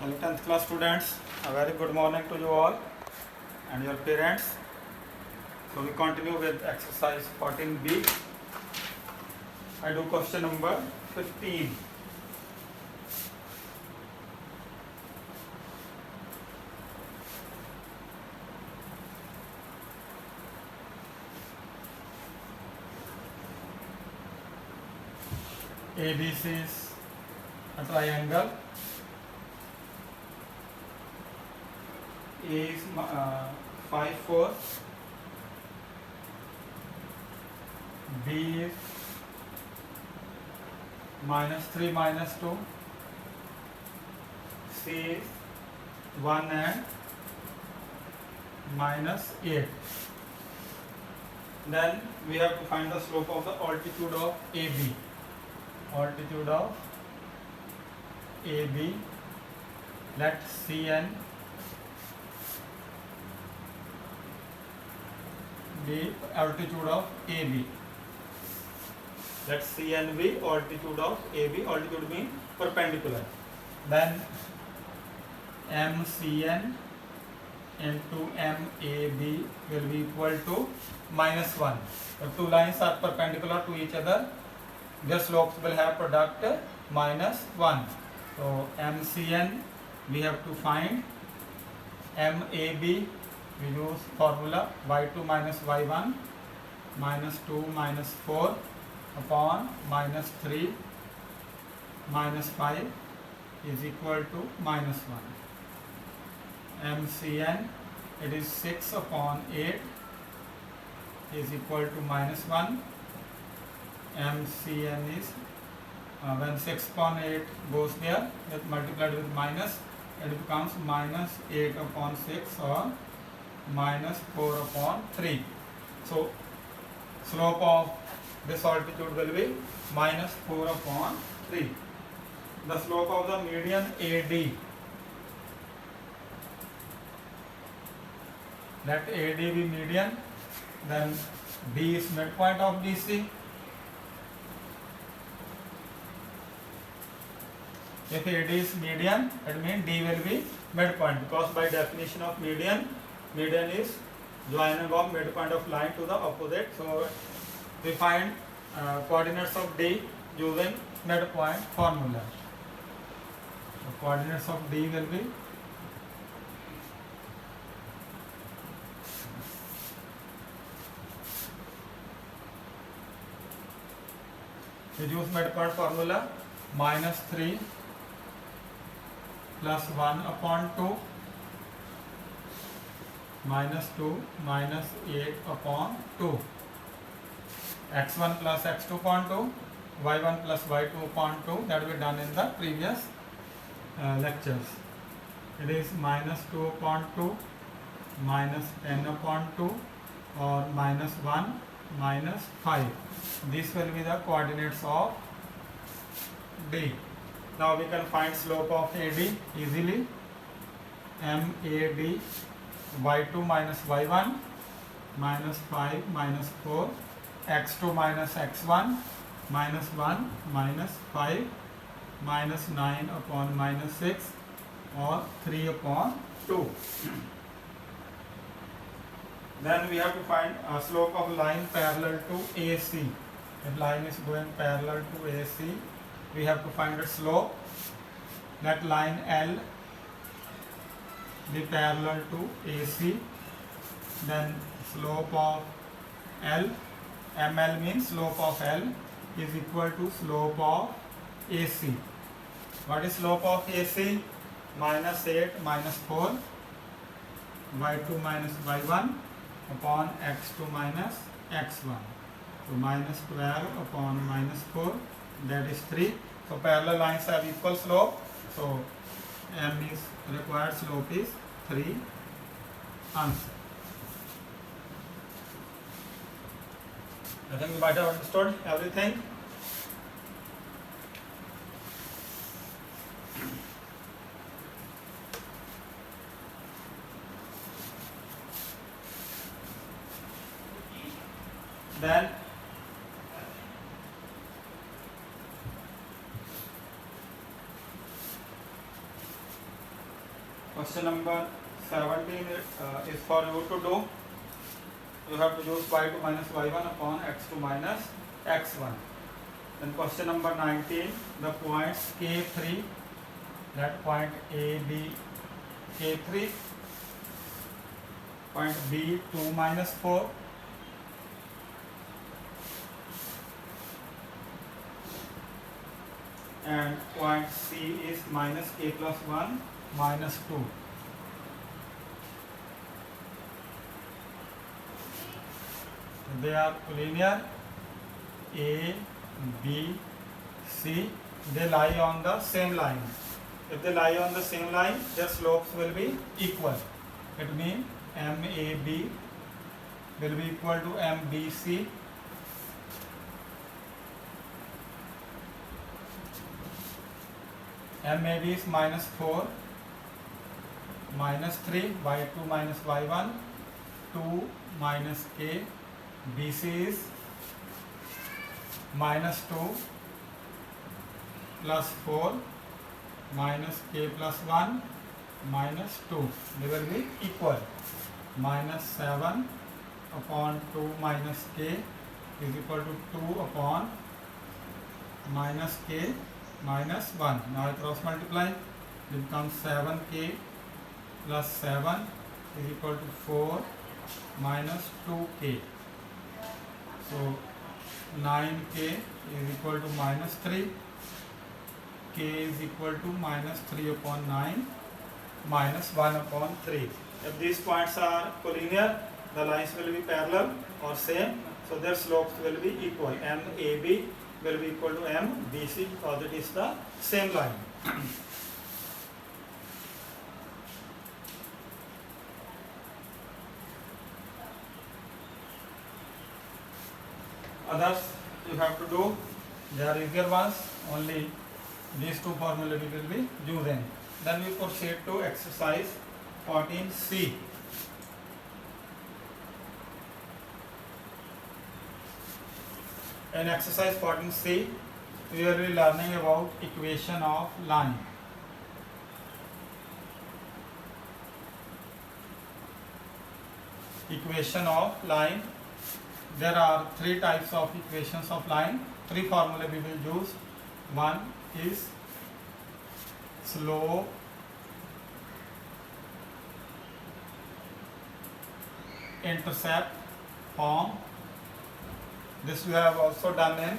Hello 10th class students, a very good morning to you all and your parents. So we continue with exercise 14b. I do question number 15. ABC is a triangle. A is 5, 4. B is -3, -2. C is 1 and -8. Then we have to find the slope of the altitude of AB. Altitude of AB, let Cn be altitude of AB. Let Cn be altitude of AB. Altitude means perpendicular. Then MCn into MAB will be equal to -1. The two lines are perpendicular to each other. Their slopes will have product -1. So MCN we have to find. MAB we use formula y2 minus y1 -2 -4 upon -3 -5 is equal to -1. MCN it is 6 upon 8 is equal to -1. MCN is when 6 upon 8 goes there, it multiplied with minus, it becomes -8 upon 6 or -4 upon 3. So slope of this altitude will be -4 upon 3. The slope of the median AD, let AD be median, then D is midpoint of DC. If AD is median, it means D will be midpoint, because by definition of median, median is joining of midpoint of line to the opposite. So we find coordinates of D using midpoint formula. The coordinates of D will be use midpoint formula -3 plus 1 upon 2 -2 -8 upon 2, x1 plus x2 upon 2, y1 plus y2 upon 2, that we done in the previous lectures. It is -2 upon 2 -10 upon 2 or -1 -5. This will be the coordinates of D. Now we can find slope of AD easily. MAD y2 minus y1 -5 -4, x2 minus x1 -1 -5 -9 upon -6 or 3 upon 2. Then we have to find a slope of line parallel to AC. If line is going parallel to AC, we have to find its slope. Let line L be parallel to AC. Then slope of L, ML means slope of L is equal to slope of AC. What is slope of AC? -8 -4 y2 minus y1 upon x2 minus x1. So -12 upon -4, that is 3. So parallel lines have equal slope. So M is required slope is 3. Answer. I think you might have understood everything. Then Question number 17 is for you to do. You have to use y2 minus y1 upon x2 minus x1. Then question number 19, the points K3, that point A, B, K3, point B 2 minus 4, and point C is minus K plus 1 minus 2. They are collinear. A, B, C, they lie on the same line. If they lie on the same line, their slopes will be equal. It means MAB will be equal to MBC. MAB is minus 4, minus 3, y2 minus y1, 2 minus K. BC is minus 2 plus 4 minus K plus 1 minus 2. They will be equal. Minus 7 upon 2 minus K is equal to 2 upon minus K minus 1. Now I cross multiply. It becomes 7K plus 7 is equal to 4 minus 2K. So 9K is equal to minus 3. K is equal to minus 3 upon 9 minus 1 upon 3. If these points are collinear, the lines will be parallel or same, so their slopes will be equal. MAB will be equal to MBC because it is the same line. Others you have to do, they are easier ones, only these two formulae we will be using. Then we proceed to exercise 14C. In exercise 14C, we will be learning about equation of line. Equation of line. There are three types of equations of line. Three formulae we will use. One is slope intercept form. This we have also done in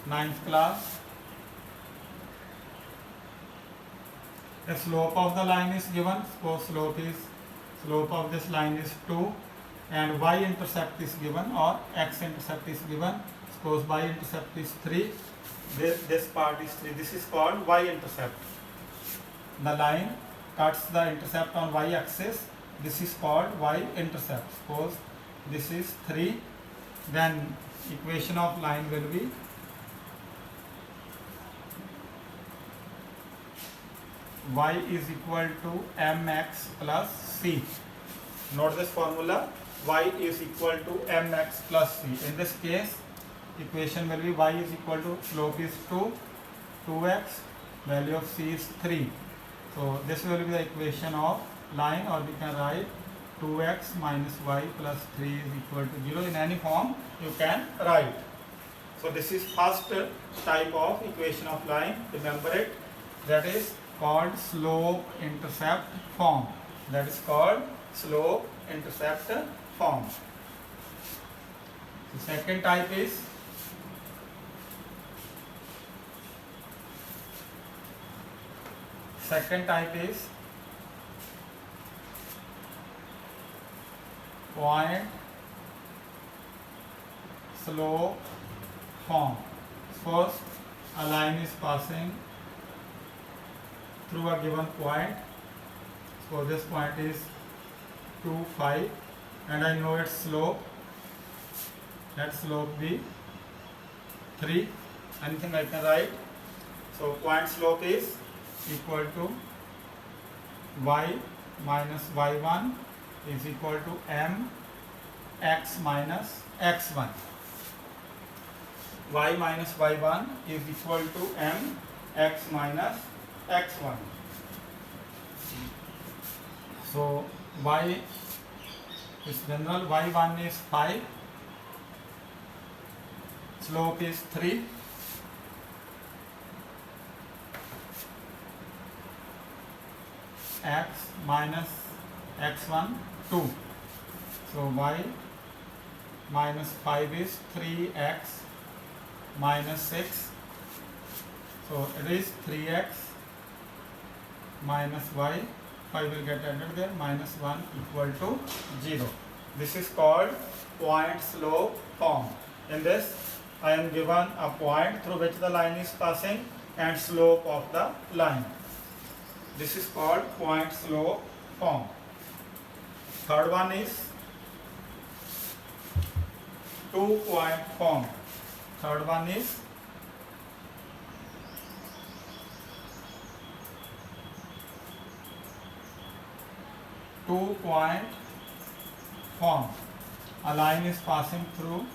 9th class. The slope of the line is given. Suppose slope of this line is 2 and y-intercept is given or x-intercept is given. Suppose y-intercept is 3. This part is 3. This is called y-intercept. The line cuts the intercept on y-axis. This is called y-intercept. Suppose this is 3. Then equation of line will be y is equal to mx plus c. Note this formula, y is equal to mx plus c. In this case, equation will be y is equal to slope is 2x, value of c is 3. So this will be the equation of line, or we can write 2x minus y plus 3 is equal to 0. In any form you can write. So this is first type of equation of line. Remember it. That is called slope intercept form. That is called slope intercept form. The second type is point slope form. First, a line is passing through a given point. So this point is 2, 5, and I know its slope. Let slope be 3. Anything I can write. So point slope is equal to y minus y1 is equal to m x minus x1. Y minus y1 is equal to m x minus x1. So y is general, y1 is 5, slope is 3, x minus x1 2. So y minus 5 is 3x minus 6. So it is 3x minus y, 5 will get added there, minus 1 equal to 0. This is called point slope form. In this I am given a point through which the line is passing and slope of the line. This is called point slope form. Third one is 2-point form. Third one is 2-point form. A line is passing through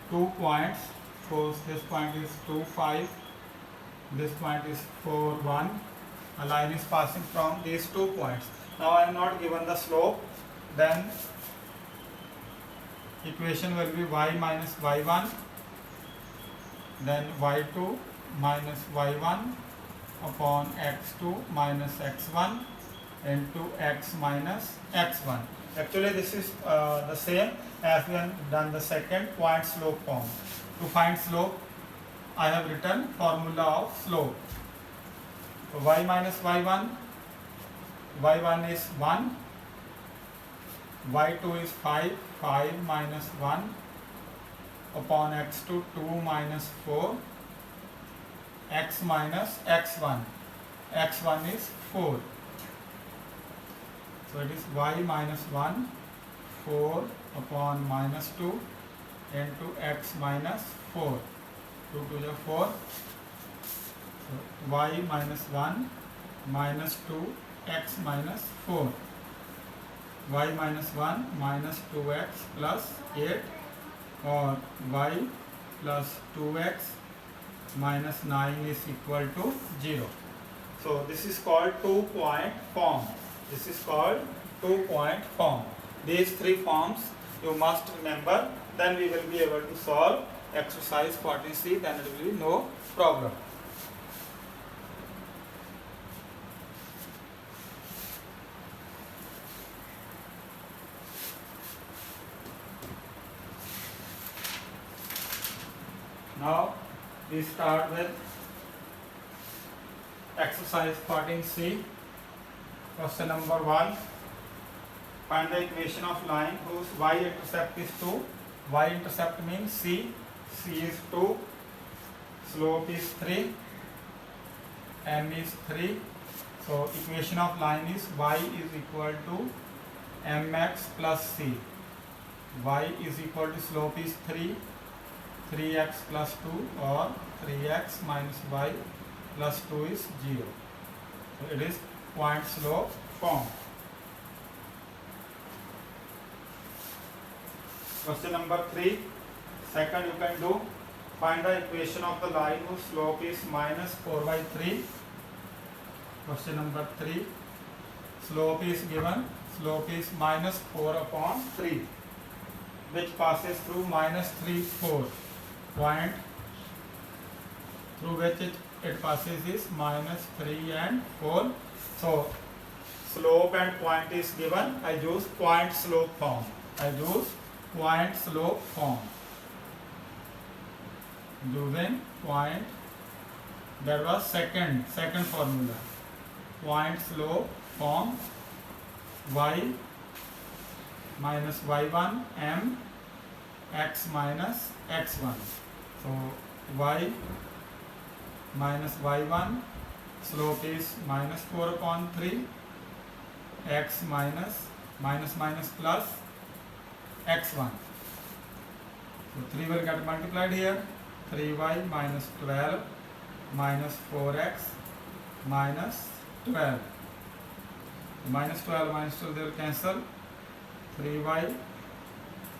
2 points. Suppose this point is 2, 5. This point is 4, 1. A line is passing from these 2 points. Now I am not given the slope. Then equation will be y minus y1, then y2 minus y1 upon x2 minus x1 into x minus x1. Actually this is the same as we have done the second point slope form. To find slope, I have written formula of slope. So y minus y1, y1 is 1, y2 is 5, 5 minus 1 upon x2, 2 minus 4, x minus x1, x1 is 4. So it is y minus 1, 4 upon minus 2 into x minus 4, 2 to the 4. So y minus 1 minus 2 x minus 4, y minus 1 minus 2x plus 8, or y plus 2x minus 9 is equal to 0. So this is called 2-point form. This is called 2-point form. These 3 forms you must remember, then we will be able to solve exercise 40C, then it will be no problem. Now we start with exercise 14C. Question number 1. Find the equation of line whose y-intercept is 2. Y-intercept means C. C is 2. Slope is 3. M is 3. So equation of line is y is equal to mx plus c. Y is equal to slope is 3. 3x plus 2, or 3x minus y plus 2 is 0. So it is point slope form. Question number 3. Second you can do. Find the equation of the line whose slope is minus 4 by 3. Question number 3. Slope is given. Slope is minus 4 upon 3, which passes through minus 3, 4. Point through which it passes is minus 3 and 4. So slope and point is given. I use point slope form. Using point, that was second formula. Point slope form, y minus y1 m x minus x1. So y minus y1, slope is minus 4 upon 3, x minus plus x1. So 3 will get multiplied here. 3y minus 12 minus 4x minus 12. Minus 12 they will cancel. 3y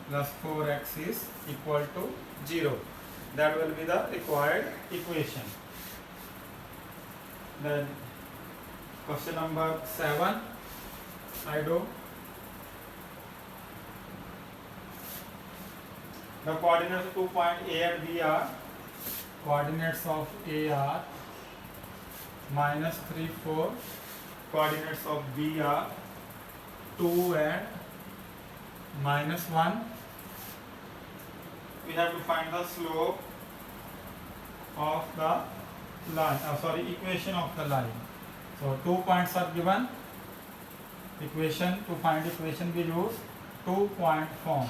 plus 4x is equal to 0. That will be the required equation. Then question number 7. I do. The coordinates of 2 point A and B are, coordinates of A are minus 3, 4. Coordinates of B are 2 and minus 1. We have to find the slope of the line, equation of the line. So 2 points are given. Equation, to find equation we use 2-point form.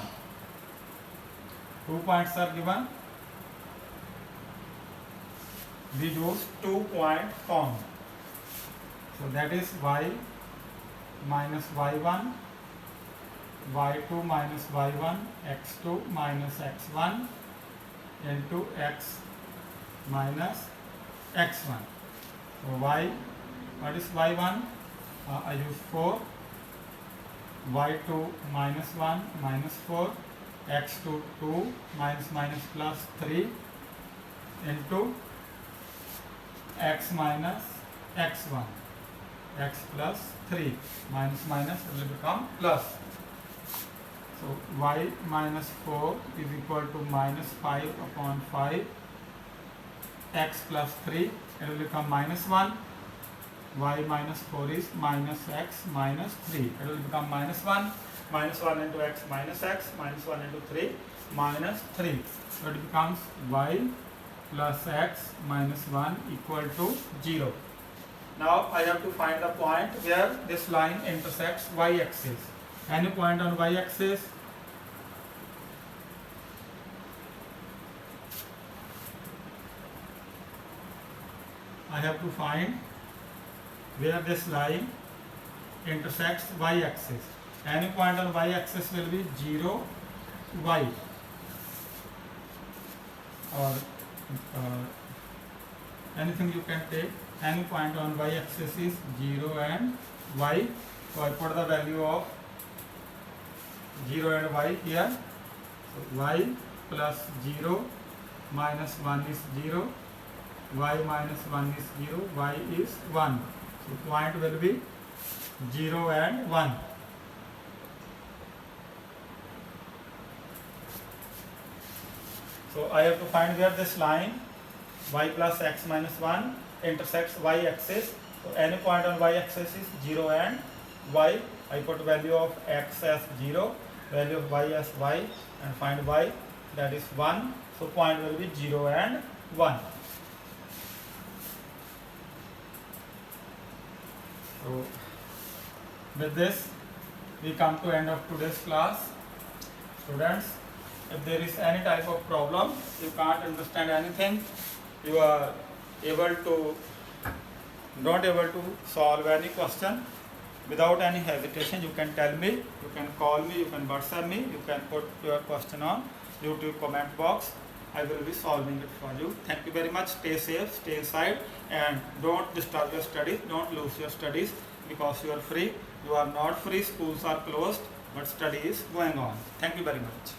2 points are given. We use 2-point form. So that is y minus y1, y2 minus y1, x2 minus x1 into x minus x1. So y, what is y1? I use 4, y2 minus 1 minus 4, x2 2 minus minus plus 3 into x minus x1, x plus 3 minus minus will become plus. So y minus 4 is equal to minus 5 upon 5, x plus 3, it will become minus 1. Y minus 4 is minus x minus 3, it will become minus 1. Minus 1 into x minus x, minus 1 into 3 minus 3. So it becomes y plus x minus 1 equal to 0. Now I have to find the point where this line intersects y-axis. Any point on y-axis? I have to find where this line intersects y-axis. Any point on y-axis will be 0, y, or anything you can take. Any point on y-axis is 0 and y. So I put the value of 0 and y here. So y plus 0 minus 1 is 0, y minus 1 is 0, y is 1. So point will be 0 and 1. So I have to find where this line y plus x minus 1 intersects y-axis. So any point on y-axis is 0 and y. I put value of x as 0, value of y as y, and find y, that is 1. So point will be 0 and 1. So with this we come to end of today's class. Students, if there is any type of problem, you can't understand anything, you are not able to solve any question, without any hesitation you can tell me, you can call me, you can WhatsApp me, you can put your question on YouTube comment box. I will be solving it for you. Thank you very much. Stay safe, stay inside, and don't disturb your studies, don't lose your studies, because you are free. You are not free, schools are closed, but study is going on. Thank you very much.